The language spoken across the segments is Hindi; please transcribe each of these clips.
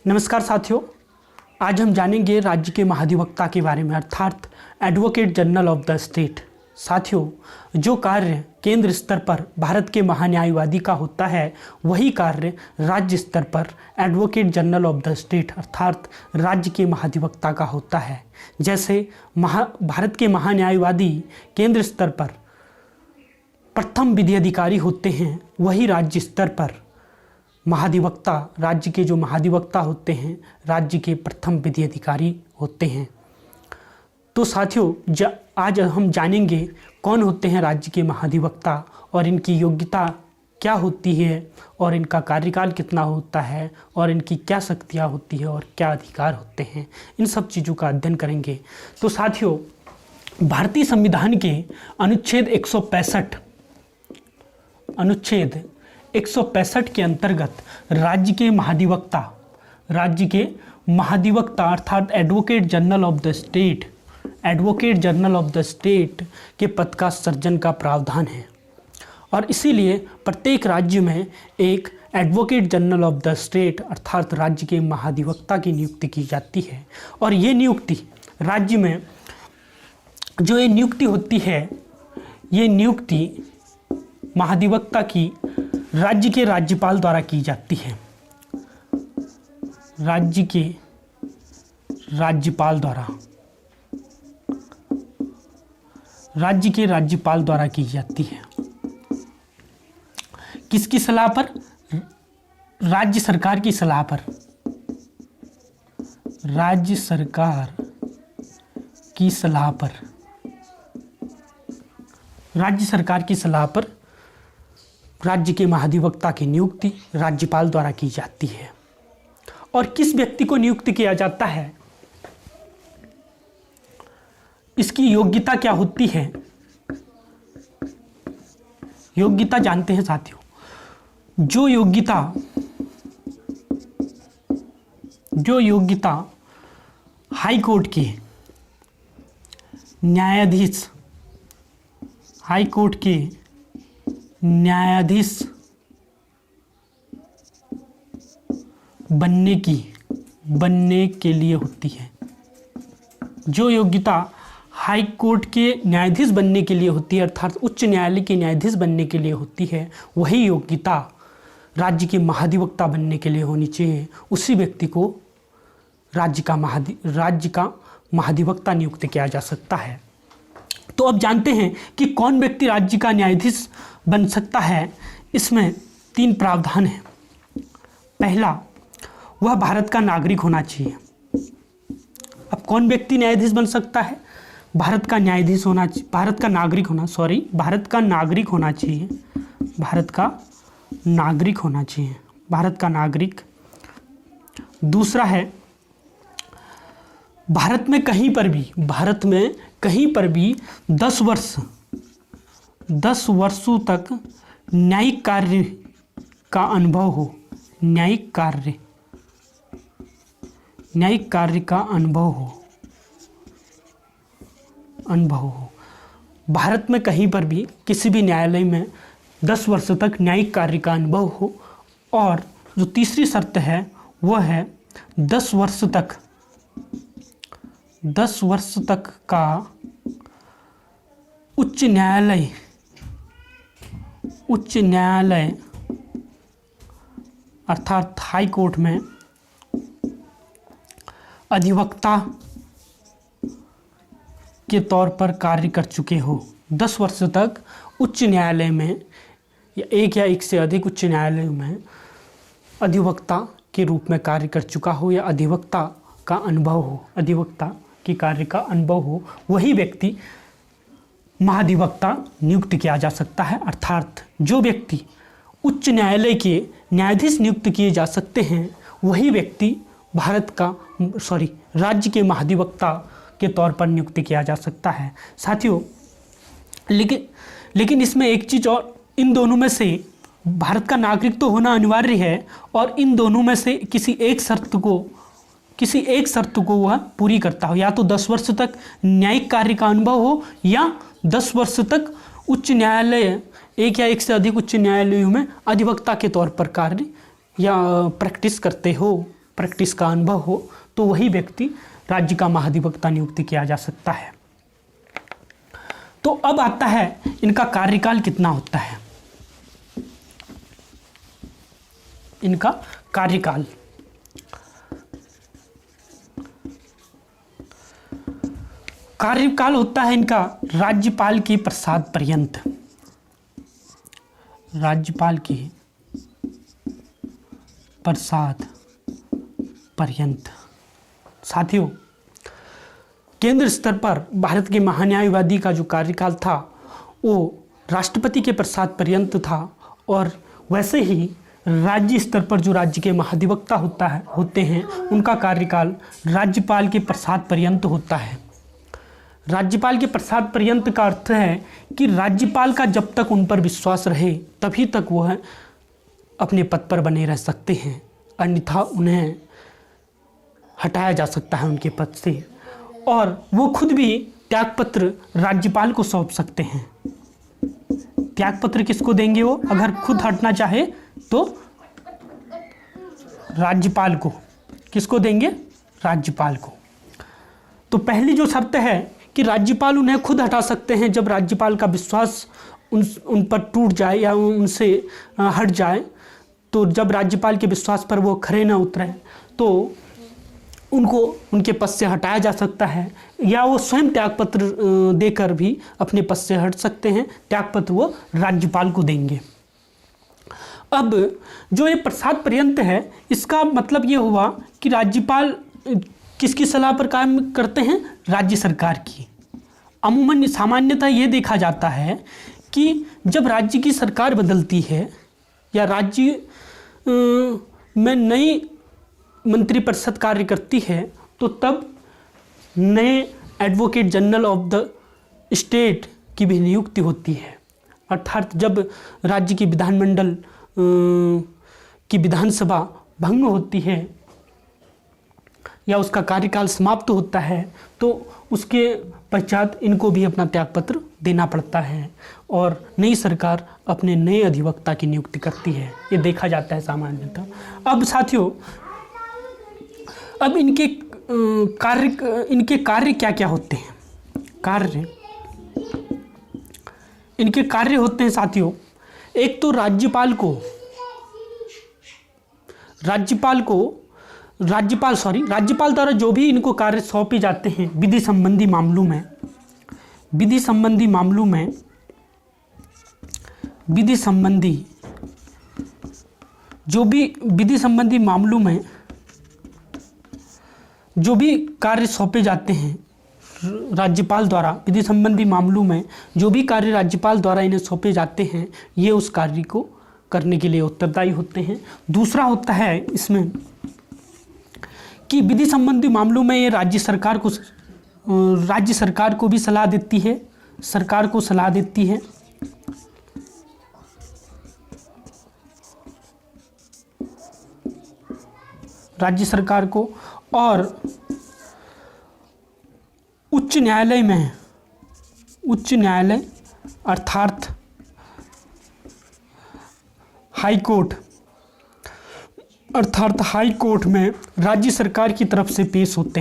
नमस्कार साथियों, आज हम जानेंगे राज्य के महाधिवक्ता के बारे में अर्थात advocate general of the state. साथियों, जो कार्य केंद्र स्तर पर भारत के महान्यायवादी का होता है वही कार्य राज्य स्तर पर advocate general of the state अर्थात राज्य के महाधिवक्ता का होता है। जैसे भारत के महान्यायवादी केंद्र स्तर पर प्रथम विधि अधिकारी होते हैं, वही राज्य स्तर पर महाधिवक्ता, राज्य के जो महाधिवक्ता होते हैं राज्य के प्रथम विधि अधिकारी होते हैं। तो साथियों, आज हम जानेंगे कौन होते हैं राज्य के महाधिवक्ता और इनकी योग्यता क्या होती है और इनका कार्यकाल कितना होता है और इनकी क्या शक्तियाँ होती है और क्या अधिकार होते हैं। इन सब चीज़ों का अध्ययन करेंगे। तो साथियों, भारतीय संविधान के अनुच्छेद 165 के अंतर्गत राज्य के महाधिवक्ता अर्थात advocate general of the state के पद का सृजन का प्रावधान है और इसीलिए प्रत्येक राज्य में एक advocate general of the state अर्थात राज्य के महाधिवक्ता की नियुक्ति की जाती है। और ये नियुक्ति राज्य में जो ये नियुक्ति होती है, ये नियुक्ति महाधिवक्ता की राज्य के राज्यपाल द्वारा की जाती है। राज्य के राज्यपाल द्वारा की जाती है। किसकी सलाह पर? राज्य सरकार की सलाह पर। राज्य सरकार की सलाह पर राज्य के महाधिवक्ता की नियुक्ति राज्यपाल द्वारा की जाती है। और किस व्यक्ति को नियुक्त किया जाता है, इसकी योग्यता क्या होती है? योग्यता जानते हैं साथियों। जो योग्यता हाई कोर्ट के न्यायाधीश बनने के लिए होती है, जो योग्यता हाई कोर्ट के न्यायाधीश बनने के लिए होती है अर्थात उच्च न्यायालय के न्यायाधीश बनने के लिए होती है, वही योग्यता राज्य के महाधिवक्ता बनने के लिए होनी चाहिए। उसी व्यक्ति को राज्य का महाधिवक्ता नियुक्त किया जा सकता है। तो अब जानते हैं कि कौन व्यक्ति राज्य का न्यायाधीश बन सकता है। इसमें 3 प्रावधान हैं। पहला, वह भारत का नागरिक होना चाहिए। अब कौन व्यक्ति न्यायाधीश बन सकता है? भारत का नागरिक होना चाहिए। दूसरा है, भारत में कहीं पर भी 10 वर्षों तक न्यायिक कार्य का अनुभव हो। भारत में कहीं पर भी किसी भी न्यायालय में 10 वर्ष तक न्यायिक कार्य का अनुभव हो। और जो तीसरी शर्त है वह है 10 वर्ष तक का उच्च न्यायालय अर्थात हाई कोर्ट में अधिवक्ता के तौर पर कार्य कर चुके हो। 10 वर्ष तक उच्च न्यायालय में या एक से अधिक उच्च न्यायालय में अधिवक्ता के रूप में कार्य कर चुका हो या अधिवक्ता के कार्य का अनुभव हो, वही व्यक्ति महाधिवक्ता नियुक्त किया जा सकता है। अर्थात जो व्यक्ति उच्च न्यायालय के न्यायाधीश नियुक्त किए जा सकते हैं, वही व्यक्ति राज्य के महाधिवक्ता के तौर पर नियुक्त किया जा सकता है। साथियों, लेकिन इसमें एक चीज़ और, इन दोनों में से भारत का नागरिक तो होना अनिवार्य है और इन दोनों में से किसी एक शर्त को वह पूरी करता हो। या तो 10 वर्ष तक न्यायिक कार्य का अनुभव हो या 10 वर्ष तक उच्च न्यायालय एक या एक से अधिक उच्च न्यायालयों में अधिवक्ता के तौर पर कार्य या प्रैक्टिस करते हो। प्रैक्टिस का अनुभव हो तो वही व्यक्ति राज्य का महाधिवक्ता नियुक्त किया जा सकता है। तो अब आता है इनका कार्यकाल कितना होता है। इनका कार्यकाल होता है इनका राज्यपाल के प्रसाद पर्यंत। राज्यपाल के प्रसाद पर्यंत। साथियों, केंद्र स्तर पर भारत के महान्यायवादी का जो कार्यकाल था वो राष्ट्रपति के प्रसाद पर्यंत था, और वैसे ही राज्य स्तर पर जो राज्य के महाधिवक्ता होते हैं उनका कार्यकाल राज्यपाल के प्रसाद पर्यंत होता है। राज्यपाल के प्रसाद पर्यंत का अर्थ है कि राज्यपाल का जब तक उन पर विश्वास रहे तभी तक वह अपने पद पर बने रह सकते हैं, अन्यथा उन्हें हटाया जा सकता है उनके पद से, और वो खुद भी त्यागपत्र राज्यपाल को सौंप सकते हैं। त्यागपत्र किसको देंगे? वो अगर खुद हटना चाहे तो राज्यपाल को। किसको देंगे? राज्यपाल को। तो पहली जो शर्त है कि राज्यपाल उन्हें खुद हटा सकते हैं जब राज्यपाल का विश्वास उन पर टूट जाए या उनसे हट जाए। तो जब राज्यपाल के विश्वास पर वो खरे न उतरे तो उनको उनके पद से हटाया जा सकता है, या वो स्वयं त्यागपत्र देकर भी अपने पद से हट सकते हैं। त्यागपत्र वो राज्यपाल को देंगे। अब जो ये प्रसाद पर्यंत है इसका मतलब ये हुआ कि राज्यपाल किसकी सलाह पर काम करते हैं? राज्य सरकार की। अमूमन सामान्यतः ये देखा जाता है कि जब राज्य की सरकार बदलती है या राज्य में नई मंत्रिपरिषद कार्य करती है तो तब नए advocate general of the state की भी नियुक्ति होती है। अर्थात जब राज्य की विधानमंडल की विधानसभा भंग होती है या उसका कार्यकाल समाप्त होता है तो उसके पश्चात इनको भी अपना त्यागपत्र देना पड़ता है और नई सरकार अपने नए अधिवक्ता की नियुक्ति करती है। ये देखा जाता है सामान्यतः। अब साथियों, अब इनके कार्य क्या क्या होते हैं? इनके कार्य होते हैं साथियों, एक तो राज्यपाल द्वारा जो भी इनको कार्य सौंपे जाते हैं विधि संबंधी मामलों में जो भी कार्य सौंपे जाते हैं राज्यपाल द्वारा, विधि संबंधी मामलों में जो भी कार्य राज्यपाल द्वारा इन्हें सौंपे जाते हैं ये उस कार्य को करने के लिए उत्तरदायी होते हैं। दूसरा होता है इसमें कि विधि संबंधी मामलों में ये राज्य सरकार को भी सलाह देती है, सरकार को सलाह देती है। राज्य सरकार को, और उच्च न्यायालय अर्थात हाई कोर्ट में राज्य सरकार की तरफ से पेश होते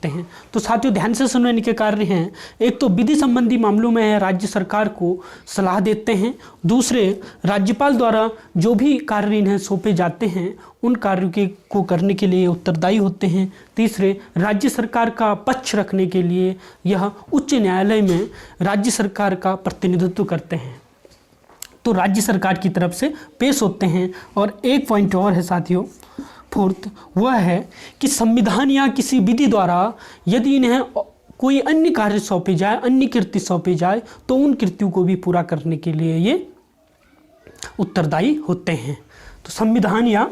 हैं। तो साथियों ध्यान से सुनने इनके कार्य हैं। एक तो विधि संबंधी मामलों में राज्य सरकार को सलाह देते हैं, दूसरे राज्यपाल द्वारा जो भी कार्य इन्हें सौंपे जाते हैं उन कार्यों को करने के लिए उत्तरदायी होते हैं, तीसरे राज्य सरकार का पक्ष रखने के लिए यह उच्च न्यायालय में राज्य सरकार का प्रतिनिधित्व करते हैं। तो राज्य सरकार की तरफ से पेश होते हैं। और एक पॉइंट और है साथियों, फोर्थ, वह है कि संविधान या किसी विधि द्वारा यदि इन्हें कोई अन्य कार्य सौंपे जाए, अन्य कृत्य सौंपे जाए तो उन कृत्यों को भी पूरा करने के लिए ये उत्तरदायी होते हैं। तो संविधान या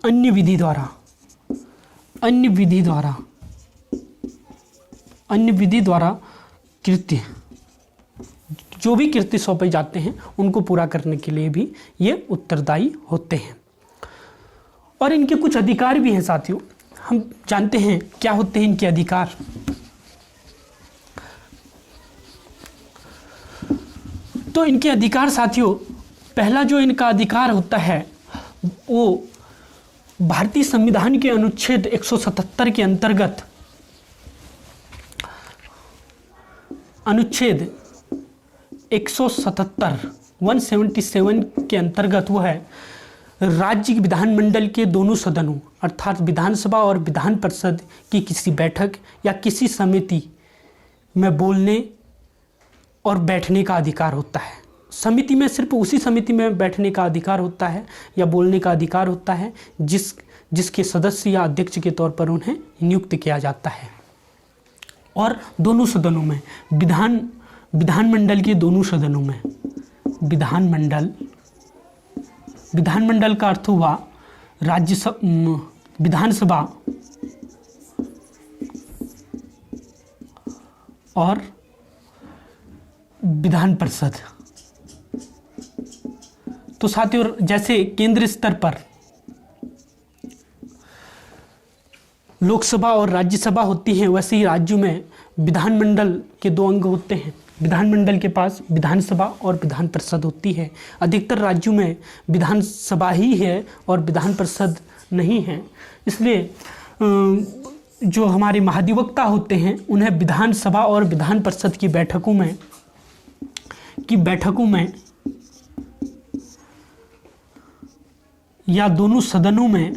अन्य विधि द्वारा कृत्य, जो भी कृत्य सौंपे जाते हैं उनको पूरा करने के लिए भी ये उत्तरदायी होते हैं। और इनके कुछ अधिकार भी हैं साथियों, हम जानते हैं क्या होते हैं इनके अधिकार। तो इनके अधिकार साथियों, पहला जो इनका अधिकार होता है वो भारतीय संविधान के अनुच्छेद 177 के अंतर्गत, अनुच्छेद 177 के अंतर्गत वो है राज्य विधानमंडल के दोनों सदनों अर्थात विधानसभा और विधान परिषद की किसी बैठक या किसी समिति में बोलने और बैठने का अधिकार होता है। समिति में सिर्फ उसी समिति में बैठने का अधिकार होता है या बोलने का अधिकार होता है जिसके सदस्य या अध्यक्ष के तौर पर उन्हें नियुक्त किया जाता है। और दोनों सदनों में विधानमंडल के दोनों सदनों में विधानमंडल का अर्थ हुआ विधानसभा और विधान परिषद। तो साथियों, जैसे केंद्र स्तर पर लोकसभा और राज्यसभा होती है, वैसे ही राज्यों में विधानमंडल के दो अंग होते हैं। विधानमंडल के पास विधानसभा और विधान परिषद होती है। अधिकतर राज्यों में विधानसभा ही है और विधान परिषद नहीं है। इसलिए जो हमारे महाधिवक्ता होते हैं उन्हें विधानसभा और विधान परिषद की बैठकों में या दोनों सदनों में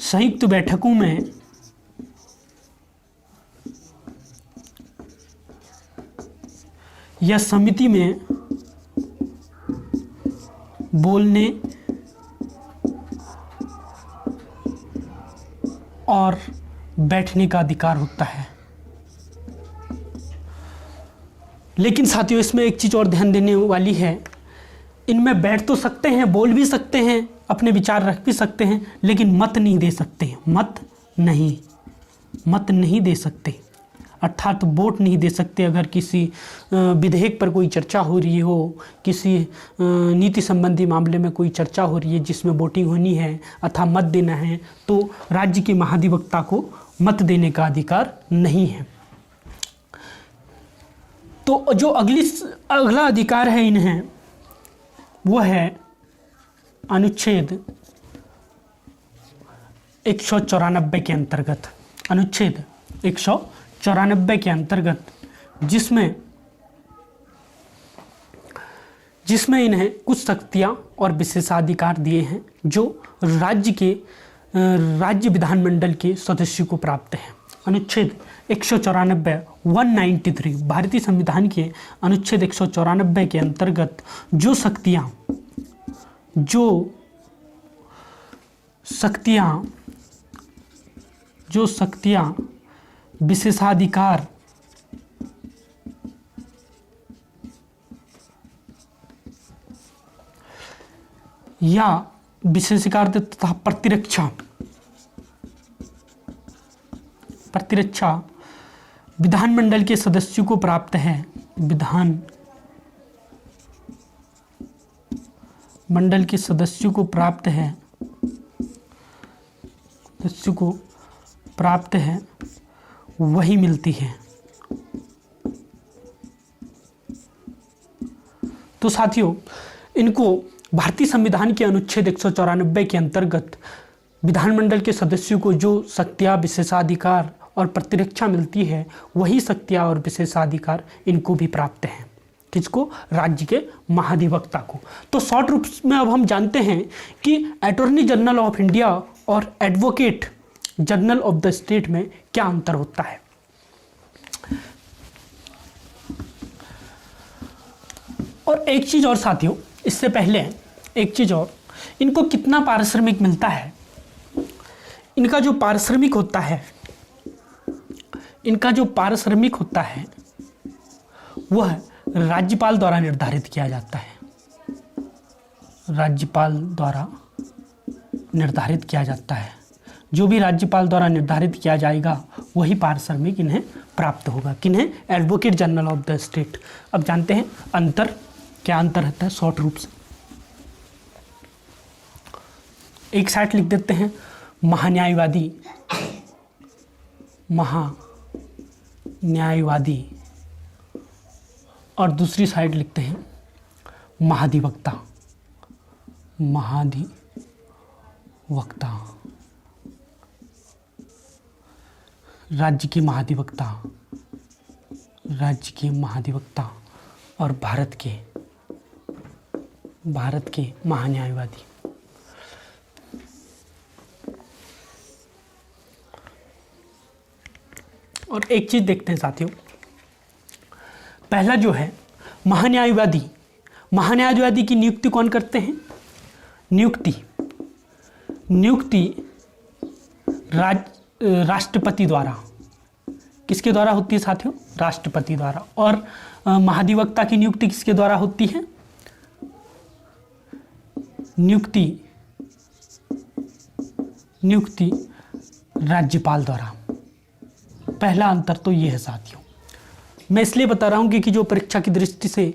संयुक्त बैठकों में या समिति में बोलने और बैठने का अधिकार होता है। लेकिन साथियों, इसमें एक चीज़ और ध्यान देने वाली है, इनमें बैठ तो सकते हैं, बोल भी सकते हैं, अपने विचार रख भी सकते हैं, लेकिन मत नहीं दे सकते। मत नहीं दे सकते, अर्थात वोट नहीं दे सकते। अगर किसी विधेयक पर कोई चर्चा हो रही हो, किसी नीति संबंधी मामले में कोई चर्चा हो रही है जिसमें वोटिंग होनी है अथवा मत देना है, तो राज्य के महाधिवक्ता को मत देने का अधिकार नहीं है। तो जो अगला अधिकार है इन्हें, वो है अनुच्छेद 194 के अंतर्गत, अनुच्छेद 194 के अंतर्गत, जिसमें इन्हें कुछ शक्तियां और विशेषाधिकार दिए हैं जो राज्य विधानमंडल के सदस्यों को प्राप्त है। अनुच्छेद 194 193 भारतीय संविधान के अनुच्छेद 194 के अंतर्गत जो शक्तियां विशेषाधिकार या विशेषाधिकार तथा प्रतिरक्षा विधानमंडल के सदस्यों को प्राप्त है, विधानमंडल के सदस्यों को प्राप्त है, वही मिलती है। तो साथियों, इनको भारतीय संविधान के अनुच्छेद 194 के अंतर्गत विधानमंडल के सदस्यों को जो शक्तियां, विशेषाधिकार और प्रतिरक्षा मिलती है, वही शक्तियां और विशेषाधिकार इनको भी प्राप्त हैं। किसको? राज्य के महाधिवक्ता को। तो शॉर्ट रूप में अब हम जानते हैं कि अटॉर्नी जनरल ऑफ इंडिया और advocate general of the state में क्या अंतर होता है। और एक चीज और साथियों, इससे पहले एक चीज और, इनको कितना पारिश्रमिक मिलता है। इनका जो पारिश्रमिक होता है वह राज्यपाल द्वारा निर्धारित किया जाता है। राज्यपाल द्वारा निर्धारित किया जाता है। जो भी राज्यपाल द्वारा निर्धारित किया जाएगा वही पारिश्रमिक इन्हें प्राप्त होगा। किन्हें? Advocate general of the state. अब जानते हैं अंतर, क्या अंतर रहता है शॉर्ट रूप से। एक साइड लिख देते हैं महान्यायवादी और दूसरी साइड लिखते हैं महाधिवक्ता। महाधिवक्ता, राज्य के महाधिवक्ता, राज्य के महाधिवक्ता और भारत के महान्यायवादी। और एक चीज देखते हैं साथियों, पहला जो है महान्यायवादी। महान्यायवादी की नियुक्ति कौन करते हैं? नियुक्ति राष्ट्रपति द्वारा। किसके द्वारा होती है साथियों? राष्ट्रपति द्वारा। और महाधिवक्ता की नियुक्ति किसके द्वारा होती है? नियुक्ति राज्यपाल द्वारा। पहला अंतर तो ये है साथियों। मैं इसलिए बता रहा हूँ क्योंकि जो परीक्षा की दृष्टि से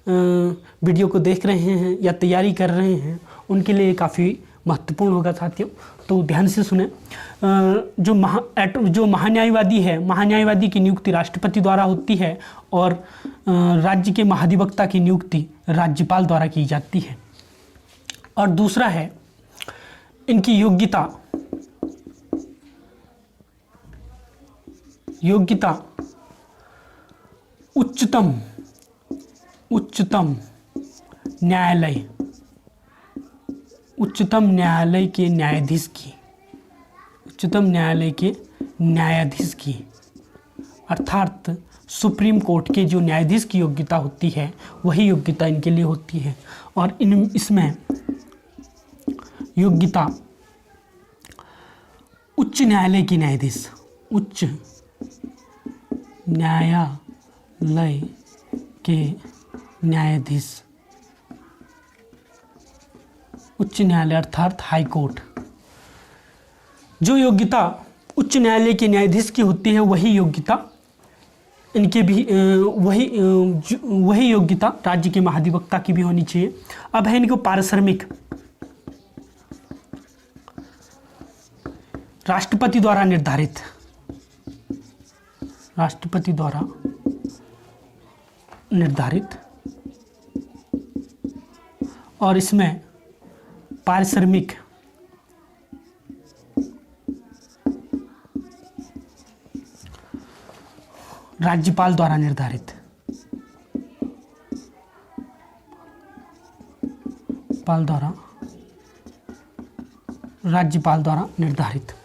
वीडियो को देख रहे हैं या तैयारी कर रहे हैं उनके लिए काफ़ी महत्वपूर्ण होगा साथियों, तो ध्यान से सुने। जो महान्यायवादी है, महान्यायवादी की नियुक्ति राष्ट्रपति द्वारा होती है और राज्य के महाधिवक्ता की नियुक्ति राज्यपाल द्वारा की जाती है। और दूसरा है इनकी योग्यता उच्चतम न्यायालय के न्यायाधीश की अर्थात सुप्रीम कोर्ट के जो न्यायाधीश की योग्यता होती है वही योग्यता इनके लिए होती है। और इसमें योग्यता उच्च न्यायालय के न्यायाधीश, उच्च न्यायालय के न्यायाधीश, उच्च न्यायालय अर्थात हाई कोर्ट। जो योग्यता उच्च न्यायालय के न्यायाधीश की होती है वही योग्यता इनके भी वही योग्यता राज्य के महाधिवक्ता की भी होनी चाहिए। अब है इनको पारिश्रमिक। राष्ट्रपति द्वारा निर्धारित और इसमें पारिश्रमिक राज्यपाल द्वारा निर्धारित, राज्यपाल द्वारा निर्धारित।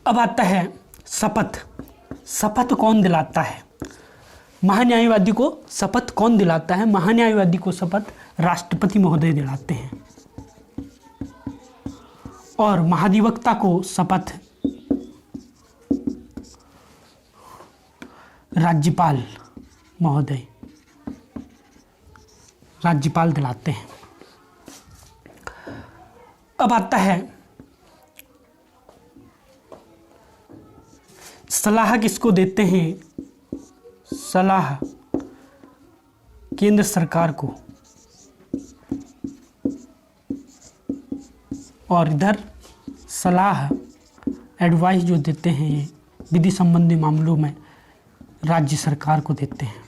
अब आता है शपथ कौन दिलाता है? महान्यायवादी को शपथ कौन दिलाता है? महान्यायवादी को शपथ राष्ट्रपति महोदय दिलाते हैं और महाधिवक्ता को शपथ राज्यपाल दिलाते हैं। अब आता है सलाह किसको देते हैं? सलाह केंद्र सरकार को और इधर सलाह एडवाइस जो देते हैं ये विधि संबंधी मामलों में राज्य सरकार को देते हैं,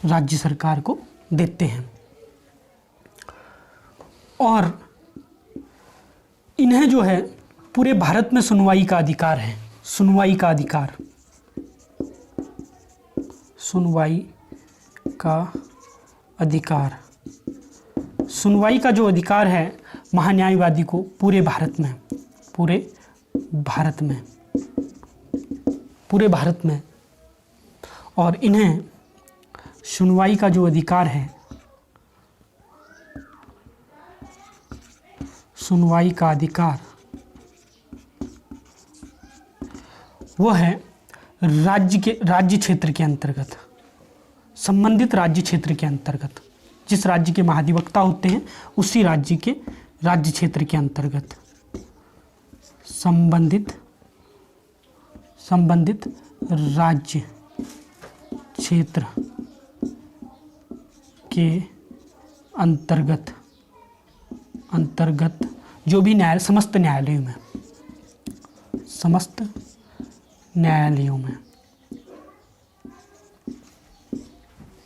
राज्य सरकार को देते हैं। और इन्हें जो है पूरे भारत में सुनवाई का अधिकार है। सुनवाई का जो अधिकार है महान्यायवादी को पूरे भारत में और इन्हें सुनवाई का जो अधिकार है, सुनवाई का अधिकार वो है राज्य क्षेत्र के अंतर्गत, संबंधित राज्य क्षेत्र के अंतर्गत। जिस राज्य के महाधिवक्ता होते हैं उसी राज्य क्षेत्र के अंतर्गत संबंधित राज्य क्षेत्र के अंतर्गत जो भी समस्त न्यायालयों में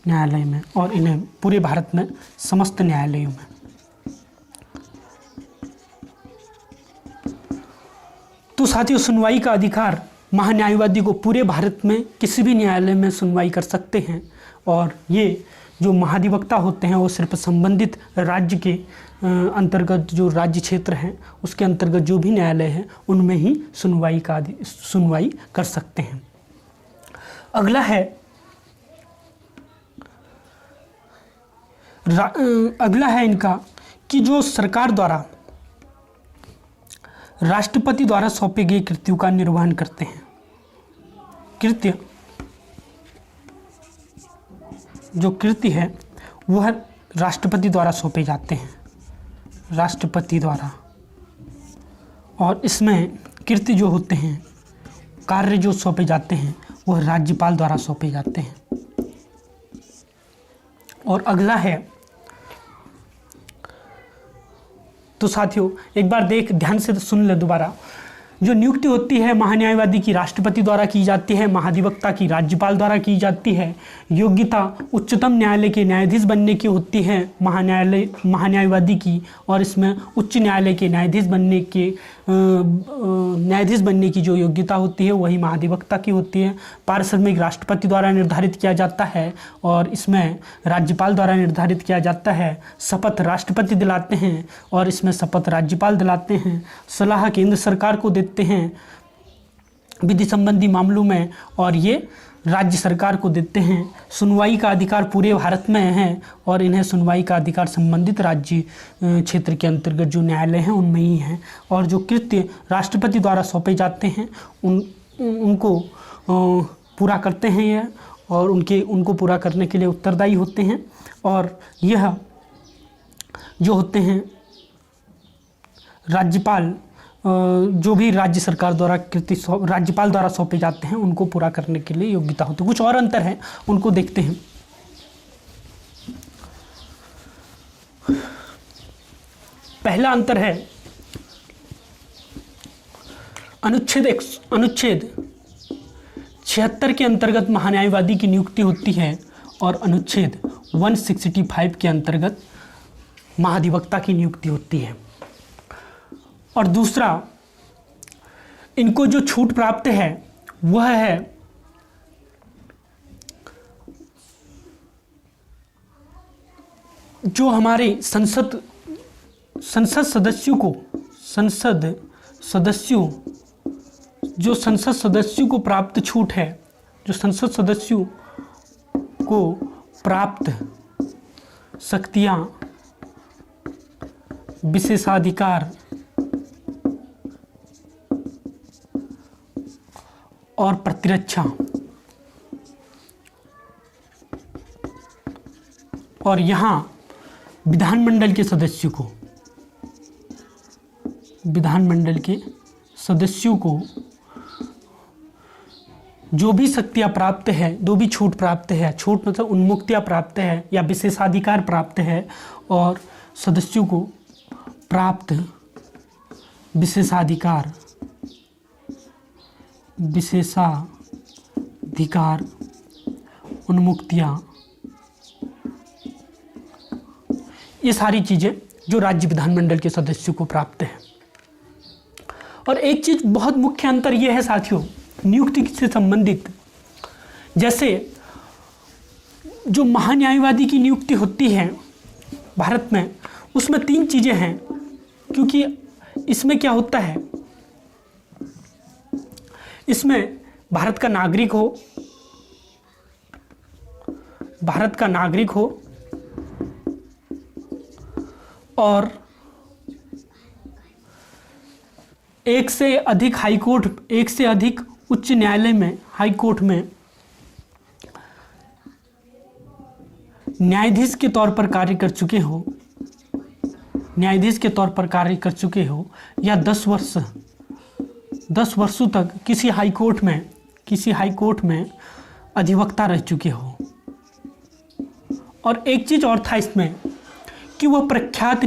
न्यायालय में और इन्हें पूरे भारत में समस्त न्यायालयों में। तो साथियों, सुनवाई का अधिकार महान्यायवादी को पूरे भारत में किसी भी न्यायालय में सुनवाई कर सकते हैं और ये जो महाधिवक्ता होते हैं वो सिर्फ संबंधित राज्य के अंतर्गत जो राज्य क्षेत्र हैं उसके अंतर्गत जो भी न्यायालय हैं उनमें ही सुनवाई कर सकते हैं। अगला है इनका कि जो सरकार द्वारा राष्ट्रपति द्वारा सौंपे गए कृत्यों का निर्वहन करते हैं। जो कृत्य है वह राष्ट्रपति द्वारा सौंपे जाते हैं, राष्ट्रपति द्वारा। और इसमें कृत्य जो होते हैं, कार्य जो सौंपे जाते हैं वह राज्यपाल द्वारा सौंपे जाते हैं। और अगला है, तो साथियों एक बार ध्यान से सुन ले दोबारा। जो नियुक्ति होती है महान्यायवादी की राष्ट्रपति द्वारा की जाती है, महाधिवक्ता की राज्यपाल द्वारा की जाती है। योग्यता उच्चतम न्यायालय के न्यायाधीश बनने की होती है महान्यायवादी की, और इसमें उच्च न्यायालय के न्यायाधीश बनने की जो योग्यता होती है वही महाधिवक्ता की होती है। पारिश्रमिक राष्ट्रपति द्वारा निर्धारित किया जाता है और इसमें राज्यपाल द्वारा निर्धारित किया जाता है। शपथ राष्ट्रपति दिलाते हैं और इसमें शपथ राज्यपाल दिलाते हैं। सलाह केंद्र सरकार को देते हैं विधि संबंधी मामलों में और ये राज्य सरकार को देते हैं। सुनवाई का अधिकार पूरे भारत में है और इन्हें सुनवाई का अधिकार संबंधित राज्य क्षेत्र के अंतर्गत जो न्यायालय हैं उनमें ही है। और जो कृत्य राष्ट्रपति द्वारा सौंपे जाते हैं उनको पूरा करते हैं यह, और उनको पूरा करने के लिए उत्तरदायी होते हैं। और यह जो होते हैं राज्यपाल, जो भी राज्य सरकार द्वारा कृत्य राज्यपाल द्वारा सौंपे जाते हैं उनको पूरा करने के लिए योग्यता होती है। कुछ और अंतर है उनको देखते हैं। पहला अंतर है अनुच्छेद 76 के अंतर्गत महान्यायवादी की नियुक्ति होती है और अनुच्छेद 165 के अंतर्गत महाधिवक्ता की नियुक्ति होती है। और दूसरा, इनको जो छूट प्राप्त है वह है जो हमारे संसद सदस्यों को प्राप्त छूट है, जो संसद सदस्यों को प्राप्त शक्तियां, विशेषाधिकार और प्रतिरक्षा, और यहाँ विधानमंडल के सदस्यों को जो भी शक्तियाँ प्राप्त है, जो भी छूट प्राप्त है, छूट मतलब उन्मुक्तियाँ प्राप्त है या विशेषाधिकार प्राप्त है, और सदस्यों को प्राप्त विशेषाधिकार, उन्मुक्तियाँ, ये सारी चीज़ें जो राज्य विधानमंडल के सदस्यों को प्राप्त है। और एक चीज़ बहुत मुख्य अंतर यह है साथियों नियुक्ति से संबंधित, जैसे जो महान्यायवादी की नियुक्ति होती है भारत में उसमें 3 चीज़ें हैं। क्योंकि इसमें क्या होता है, इसमें भारत का नागरिक हो और एक से अधिक उच्च न्यायालय में, हाई कोर्ट में न्यायाधीश के तौर पर कार्य कर चुके हो या 10 वर्षों तक किसी हाई कोर्ट में अधिवक्ता रह चुके हो। और एक चीज़ और था इसमें कि वह प्रख्यात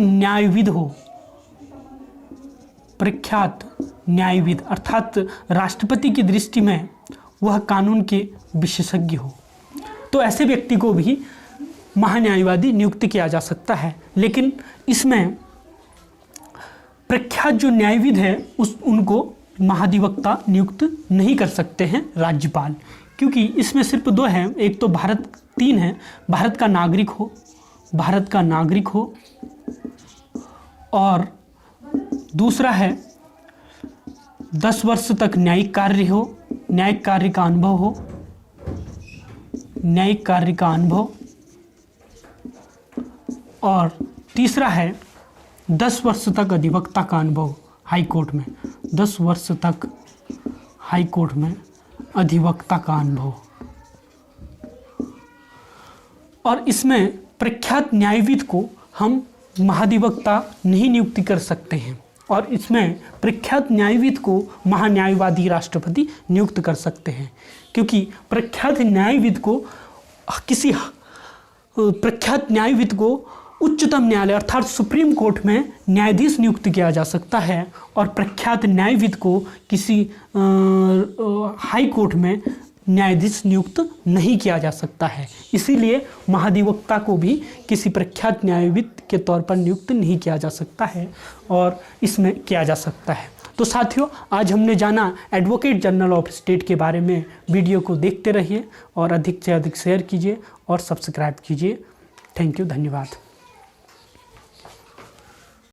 न्यायविद अर्थात राष्ट्रपति की दृष्टि में वह कानून के विशेषज्ञ हो। तो ऐसे व्यक्ति को भी महान्यायवादी नियुक्त किया जा सकता है। लेकिन इसमें प्रख्यात जो न्यायविद है उनको महाधिवक्ता नियुक्त नहीं कर सकते हैं राज्यपाल, क्योंकि इसमें सिर्फ 2 हैं। एक तो 3 है, भारत का नागरिक हो, और दूसरा है 10 वर्ष तक न्यायिक कार्य का अनुभव, और तीसरा है 10 वर्ष तक अधिवक्ता का अनुभव हाई कोर्ट में, 10 वर्ष तक हाई कोर्ट में अधिवक्ता का अनुभव। और इसमें प्रख्यात न्यायविद को हम महाधिवक्ता नहीं नियुक्त कर सकते हैं, और इसमें प्रख्यात न्यायविद को महान्यायवादी राष्ट्रपति नियुक्त कर सकते हैं, क्योंकि प्रख्यात न्यायविद को उच्चतम न्यायालय अर्थात सुप्रीम कोर्ट में न्यायाधीश नियुक्त किया जा सकता है, और प्रख्यात न्यायविद को किसी हाई कोर्ट में न्यायाधीश नियुक्त नहीं किया जा सकता है। इसीलिए महाधिवक्ता को भी किसी प्रख्यात न्यायविद के तौर पर नियुक्त नहीं किया जा सकता है, और इसमें किया जा सकता है। तो साथियों, आज हमने जाना एडवोकेट जनरल ऑफ स्टेट के बारे में। वीडियो को देखते रहिए और अधिक से अधिक शेयर कीजिए और सब्सक्राइब कीजिए। थैंक यू, धन्यवाद।